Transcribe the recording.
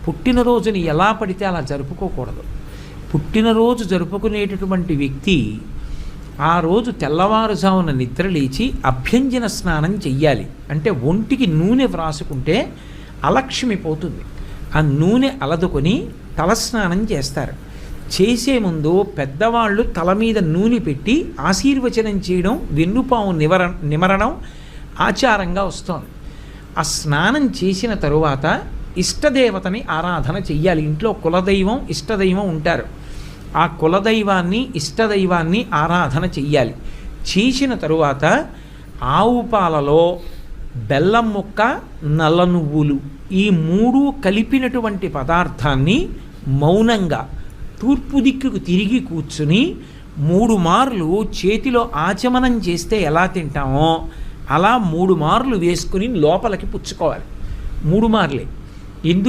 పుట్టినరోజుని ఎలా పడితే అలా జరుపుకోకూడదు. పుట్టినరోజు జరుపుకునేటటువంటి వ్యక్తి ఆ రోజు తెల్లవారుజామున నిద్ర లేచి అభ్యంజన స్నానం చెయ్యాలి. అంటే ఒంటికి నూనె వ్రాసుకుంటే అలక్ష్మి పోతుంది. ఆ నూనె అలదుకొని తలస్నానం చేస్తారు. చేసే ముందు పెద్దవాళ్ళు తల మీద నూనె పెట్టి ఆశీర్వచనం చేయడం, వెన్నుపాము నిమరణం ఆచారంగా వస్తోంది. ఆ స్నానం చేసిన తరువాత ఇష్టదేవతని ఆరాధన చెయ్యాలి. ఇంట్లో కులదైవం ఇష్టదైవం ఉంటారు. ఆ కులదైవాన్ని ఇష్టదైవాన్ని ఆరాధన చెయ్యాలి. చేసిన తరువాత ఆవు పాలలో బెల్లం ముక్క, నల్ల నువ్వులు ఈ మూడు కలిపినటువంటి పదార్థాన్ని మౌనంగా తూర్పు దిక్కుకు తిరిగి కూర్చుని 3 మార్లు చేతిలో ఆచమనం చేస్తే ఎలా తింటామో అలా 3 మార్లు వేసుకుని లోపలికి పుచ్చుకోవాలి. 3 మార్లే. ఎందుకు